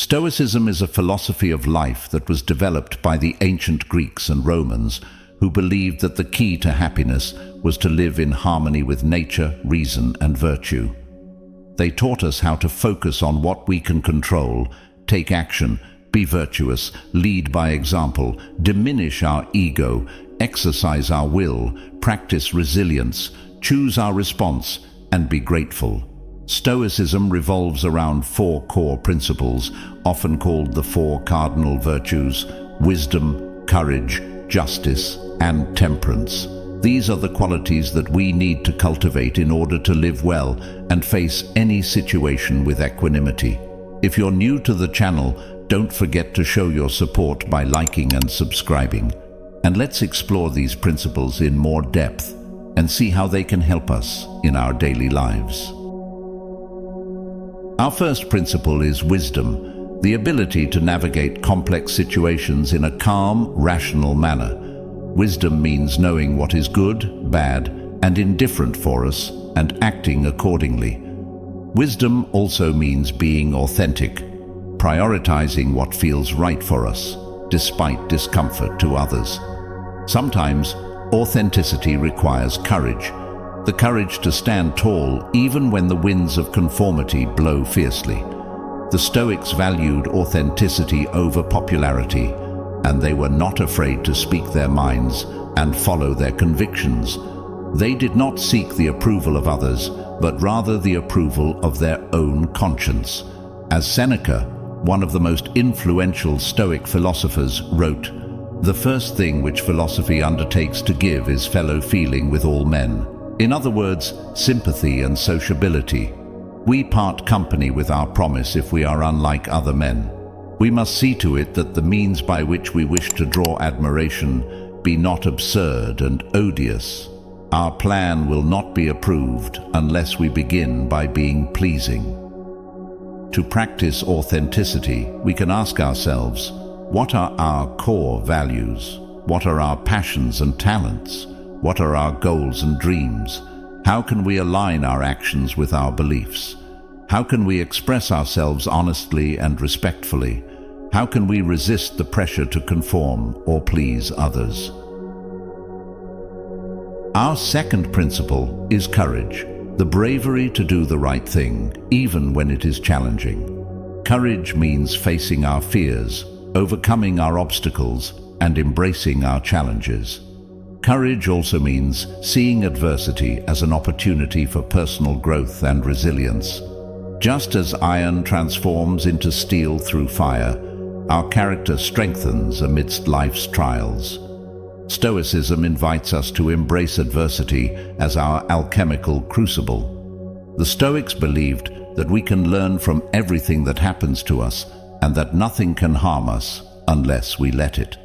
Stoicism is a philosophy of life that was developed by the ancient Greeks and Romans, who believed that the key to happiness was to live in harmony with nature, reason, and virtue. They taught us how to focus on what we can control, take action, be virtuous, lead by example, diminish our ego, exercise our will, practice resilience, choose our response, and be grateful. Stoicism revolves around four core principles, often called the four cardinal virtues: wisdom, courage, justice, and temperance. These are the qualities that we need to cultivate in order to live well and face any situation with equanimity. If you're new to the channel, don't forget to show your support by liking and subscribing. And let's explore these principles in more depth and see how they can help us in our daily lives. Our first principle is wisdom, the ability to navigate complex situations in a calm, rational manner. Wisdom means knowing what is good, bad, and indifferent for us and acting accordingly. Wisdom also means being authentic, prioritizing what feels right for us, despite discomfort to others. Sometimes, authenticity requires courage, the courage to stand tall even when the winds of conformity blow fiercely. The Stoics valued authenticity over popularity, and they were not afraid to speak their minds and follow their convictions. They did not seek the approval of others, but rather the approval of their own conscience. As Seneca, one of the most influential Stoic philosophers, wrote, "The first thing which philosophy undertakes to give is fellow feeling with all men." In other words, sympathy and sociability. We part company with our promise if we are unlike other men. We must see to it that the means by which we wish to draw admiration be not absurd and odious. Our plan will not be approved unless we begin by being pleasing. To practice authenticity, we can ask ourselves, what are our core values? What are our passions and talents? What are our goals and dreams? How can we align our actions with our beliefs? How can we express ourselves honestly and respectfully? How can we resist the pressure to conform or please others? Our second principle is courage, the bravery to do the right thing, even when it is challenging. Courage means facing our fears, overcoming our obstacles, and embracing our challenges. Courage also means seeing adversity as an opportunity for personal growth and resilience. Just as iron transforms into steel through fire, our character strengthens amidst life's trials. Stoicism invites us to embrace adversity as our alchemical crucible. The Stoics believed that we can learn from everything that happens to us and that nothing can harm us unless we let it.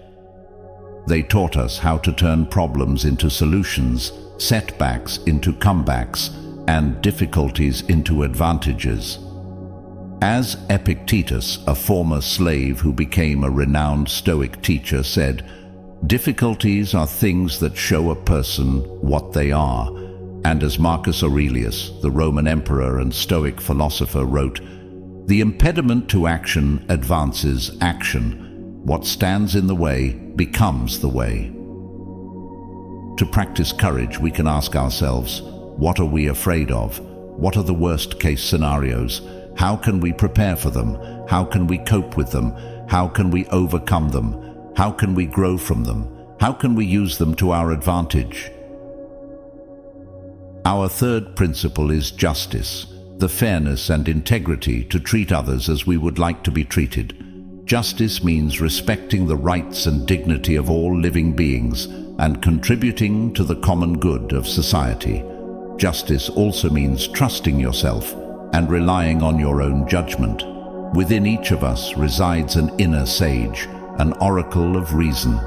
They taught us how to turn problems into solutions, setbacks into comebacks, and difficulties into advantages. As Epictetus, a former slave who became a renowned Stoic teacher, said, "Difficulties are things that show a person what they are." And as Marcus Aurelius, the Roman emperor and Stoic philosopher, wrote, "The impediment to action advances action. What stands in the way becomes the way." To practice courage, we can ask ourselves, what are we afraid of? What are the worst-case scenarios? How can we prepare for them? How can we cope with them? How can we overcome them? How can we grow from them? How can we use them to our advantage? Our third principle is justice, the fairness and integrity to treat others as we would like to be treated. Justice means respecting the rights and dignity of all living beings and contributing to the common good of society. Justice also means trusting yourself and relying on your own judgment. Within each of us resides an inner sage, an oracle of reason.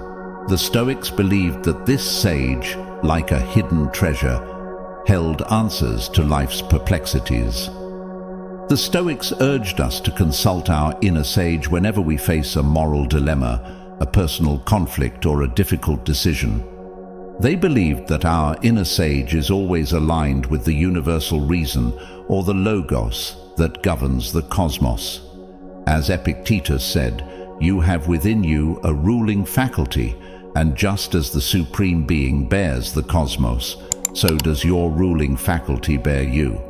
The Stoics believed that this sage, like a hidden treasure, held answers to life's perplexities. The Stoics urged us to consult our inner sage whenever we face a moral dilemma, a personal conflict, or a difficult decision. They believed that our inner sage is always aligned with the universal reason or the logos that governs the cosmos. As Epictetus said, you have within you a ruling faculty, and just as the Supreme Being bears the cosmos, so does your ruling faculty bear you.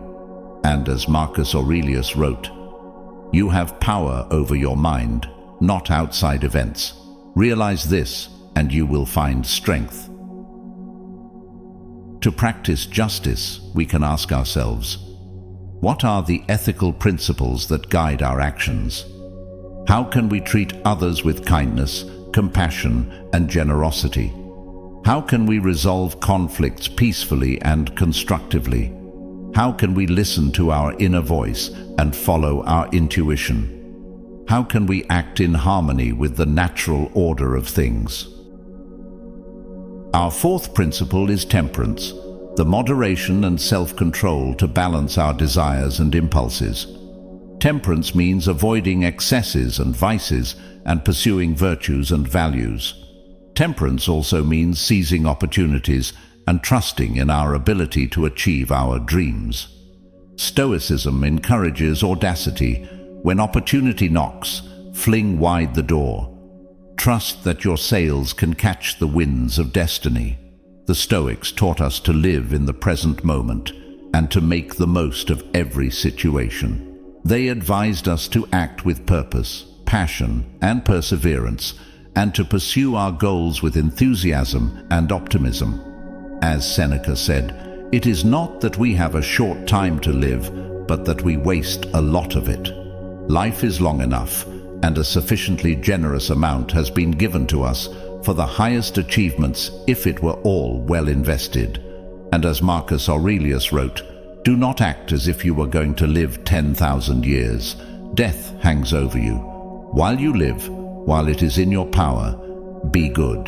And as Marcus Aurelius wrote, you have power over your mind, not outside events. Realize this, and you will find strength. To practice justice, we can ask ourselves, what are the ethical principles that guide our actions? How can we treat others with kindness, compassion, and generosity? How can we resolve conflicts peacefully and constructively? How can we listen to our inner voice and follow our intuition? How can we act in harmony with the natural order of things? Our fourth principle is temperance, the moderation and self-control to balance our desires and impulses. Temperance means avoiding excesses and vices and pursuing virtues and values. Temperance also means seizing opportunities and trusting in our ability to achieve our dreams. Stoicism encourages audacity. When opportunity knocks, fling wide the door. Trust that your sails can catch the winds of destiny. The Stoics taught us to live in the present moment and to make the most of every situation. They advised us to act with purpose, passion, and perseverance, and to pursue our goals with enthusiasm and optimism. As Seneca said, it is not that we have a short time to live, but that we waste a lot of it. Life is long enough, and a sufficiently generous amount has been given to us for the highest achievements if it were all well invested. And as Marcus Aurelius wrote, do not act as if you were going to live 10,000 years. Death hangs over you. While you live, while it is in your power, be good.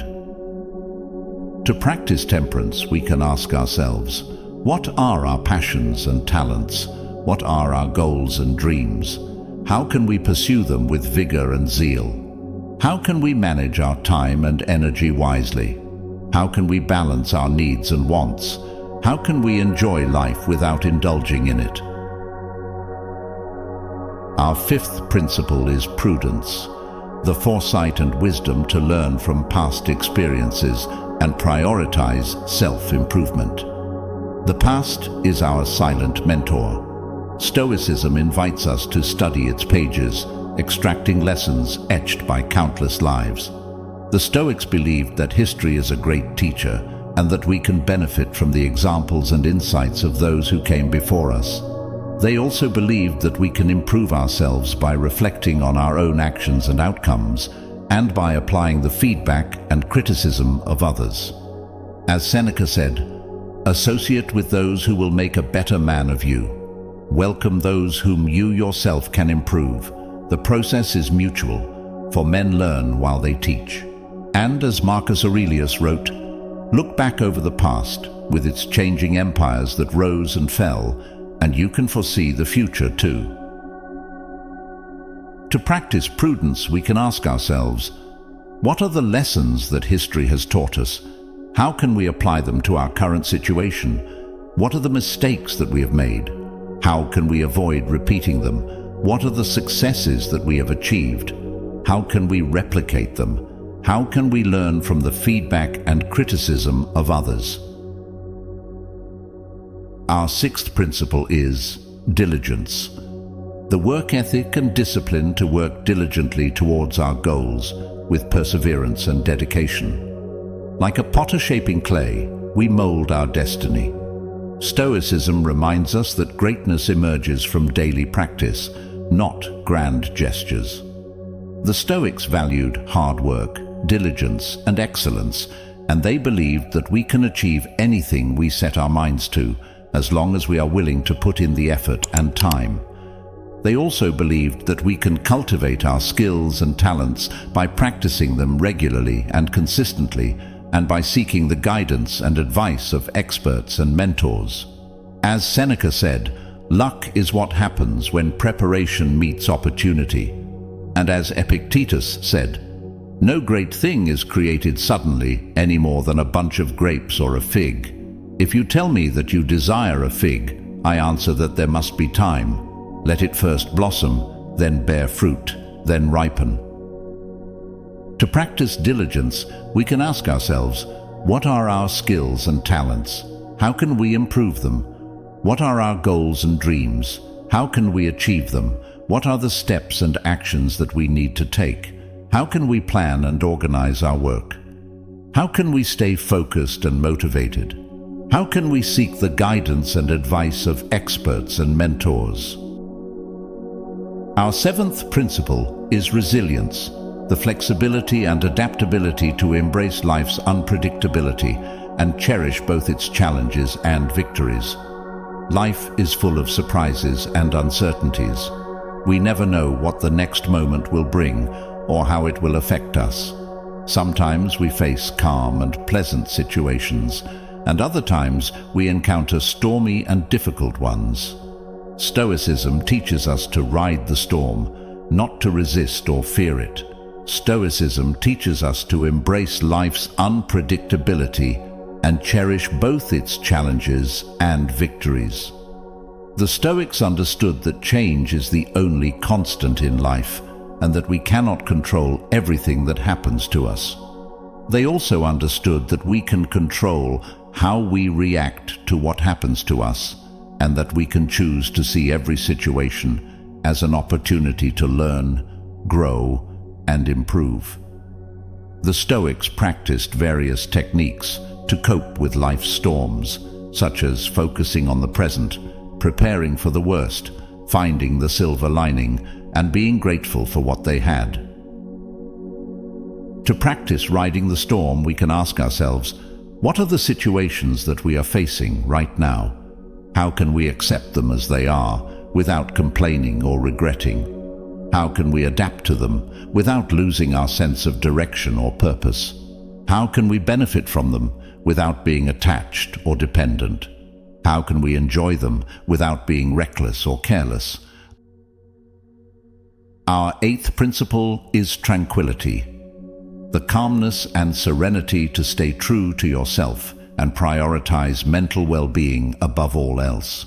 To practice temperance, we can ask ourselves, what are our passions and talents? What are our goals and dreams? How can we pursue them with vigor and zeal? How can we manage our time and energy wisely? How can we balance our needs and wants? How can we enjoy life without indulging in it? Our fifth principle is prudence, the foresight and wisdom to learn from past experiences and prioritize self-improvement. The past is our silent mentor. Stoicism invites us to study its pages, extracting lessons etched by countless lives. The Stoics believed that history is a great teacher and that we can benefit from the examples and insights of those who came before us. They also believed that we can improve ourselves by reflecting on our own actions and outcomes, and by applying the feedback and criticism of others. As Seneca said, associate with those who will make a better man of you. Welcome those whom you yourself can improve. The process is mutual, for men learn while they teach. And as Marcus Aurelius wrote, look back over the past, with its changing empires that rose and fell, and you can foresee the future too. To practice prudence, we can ask ourselves, what are the lessons that history has taught us? How can we apply them to our current situation? What are the mistakes that we have made? How can we avoid repeating them? What are the successes that we have achieved? How can we replicate them? How can we learn from the feedback and criticism of others? Our sixth principle is diligence, the work ethic and discipline to work diligently towards our goals with perseverance and dedication. Like a potter shaping clay, we mold our destiny. Stoicism reminds us that greatness emerges from daily practice, not grand gestures. The Stoics valued hard work, diligence, and excellence, and they believed that we can achieve anything we set our minds to, as long as we are willing to put in the effort and time. They also believed that we can cultivate our skills and talents by practicing them regularly and consistently, and by seeking the guidance and advice of experts and mentors. As Seneca said, luck is what happens when preparation meets opportunity. And as Epictetus said, no great thing is created suddenly any more than a bunch of grapes or a fig. If you tell me that you desire a fig, I answer that there must be time. Let it first blossom, then bear fruit. then ripen. To practice diligence, we can ask ourselves, what are our skills and talents? How can we improve them? What are our goals and dreams? How can we achieve them? What are the steps and actions that we need to take? How can we plan and organize our work? How can we stay focused and motivated? How can we seek the guidance and advice of experts and mentors? Our seventh principle is resilience, the flexibility and adaptability to embrace life's unpredictability and cherish both its challenges and victories. Life is full of surprises and uncertainties. We never know what the next moment will bring or how it will affect us. Sometimes we face calm and pleasant situations, and other times we encounter stormy and difficult ones. Stoicism teaches us to ride the storm, not to resist or fear it. Stoicism teaches us to embrace life's unpredictability and cherish both its challenges and victories. The Stoics understood that change is the only constant in life, and that we cannot control everything that happens to us. They also understood that we can control how we react to what happens to us, and that we can choose to see every situation as an opportunity to learn, grow, and improve. The Stoics practiced various techniques to cope with life's storms, such as focusing on the present, preparing for the worst, finding the silver lining, and being grateful for what they had. To practice riding the storm, we can ask ourselves, what are the situations that we are facing right now? How can we accept them as they are, without complaining or regretting? How can we adapt to them without losing our sense of direction or purpose? How can we benefit from them without being attached or dependent? How can we enjoy them without being reckless or careless? Our eighth principle is tranquility, the calmness and serenity to stay true to yourself and prioritize mental well-being above all else.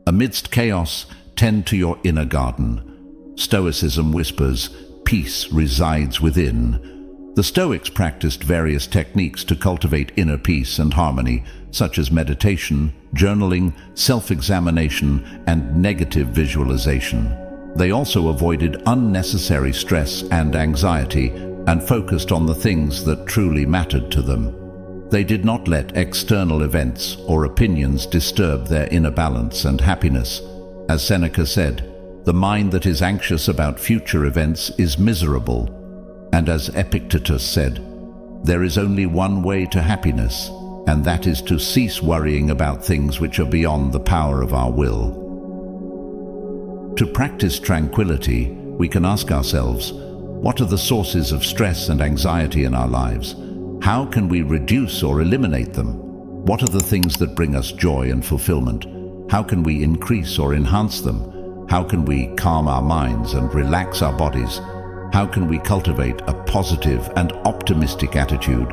Amidst chaos, tend to your inner garden. Stoicism whispers, peace resides within. The Stoics practiced various techniques to cultivate inner peace and harmony, such as meditation, journaling, self-examination, and negative visualization. They also avoided unnecessary stress and anxiety and focused on the things that truly mattered to them. They did not let external events or opinions disturb their inner balance and happiness. As Seneca said, the mind that is anxious about future events is miserable. And as Epictetus said, there is only one way to happiness, and that is to cease worrying about things which are beyond the power of our will. To practice tranquility, we can ask ourselves, what are the sources of stress and anxiety in our lives? How can we reduce or eliminate them? What are the things that bring us joy and fulfillment? How can we increase or enhance them? How can we calm our minds and relax our bodies? How can we cultivate a positive and optimistic attitude?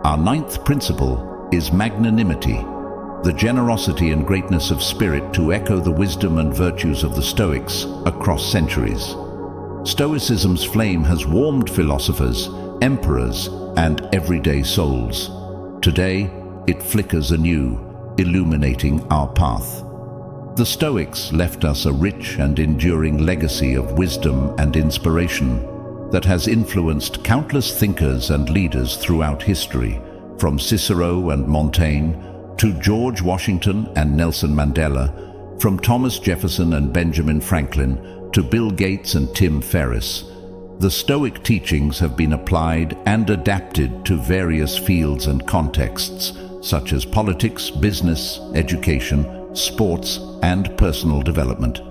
Our ninth principle is magnanimity, the generosity and greatness of spirit to echo the wisdom and virtues of the Stoics across centuries. Stoicism's flame has warmed philosophers, emperors, and everyday souls. Today, it flickers anew, illuminating our path. The Stoics left us a rich and enduring legacy of wisdom and inspiration that has influenced countless thinkers and leaders throughout history, from Cicero and Montaigne to George Washington and Nelson Mandela, from Thomas Jefferson and Benjamin Franklin to Bill Gates and Tim Ferriss. The Stoic teachings have been applied and adapted to various fields and contexts, such as politics, business, education, sports, and personal development.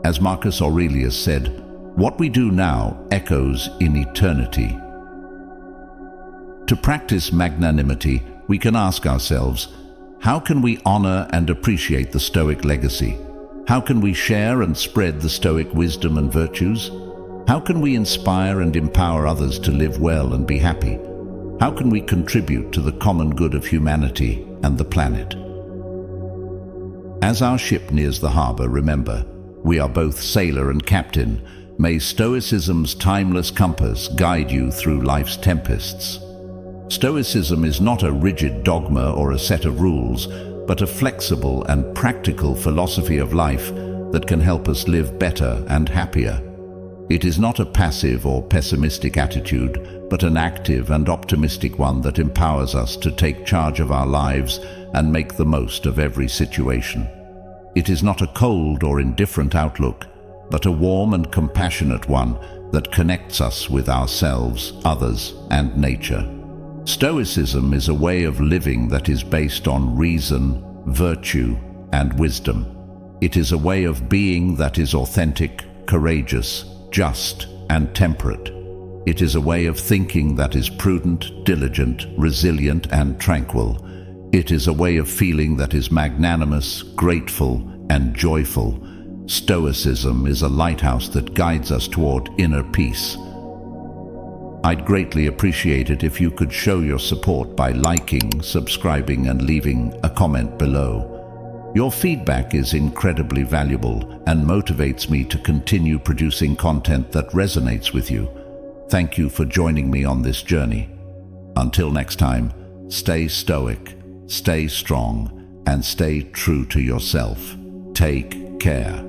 As Marcus Aurelius said, what we do now echoes in eternity. To practice magnanimity, we can ask ourselves, how can we honor and appreciate the Stoic legacy? How can we share and spread the Stoic wisdom and virtues? How can we inspire and empower others to live well and be happy? How can we contribute to the common good of humanity and the planet? As our ship nears the harbor, remember, We are both sailor and captain. May Stoicism's timeless compass guide you through life's tempests. Stoicism is not a rigid dogma or a set of rules, but a flexible and practical philosophy of life that can help us live better and happier. It is not a passive or pessimistic attitude, but an active and optimistic one that empowers us to take charge of our lives and make the most of every situation. It is not a cold or indifferent outlook, but a warm and compassionate one that connects us with ourselves, others, and nature. Stoicism is a way of living that is based on reason, virtue, and wisdom. It is a way of being that is authentic, courageous, just, and temperate. It is a way of thinking that is prudent, diligent, resilient, and tranquil. It is a way of feeling that is magnanimous, grateful, and joyful. Stoicism is a lighthouse that guides us toward inner peace. I'd greatly appreciate it if you could show your support by liking, subscribing, and leaving a comment below. Your feedback is incredibly valuable and motivates me to continue producing content that resonates with you. Thank you for joining me on this journey. Until next time, stay stoic, stay strong, and stay true to yourself. Take care.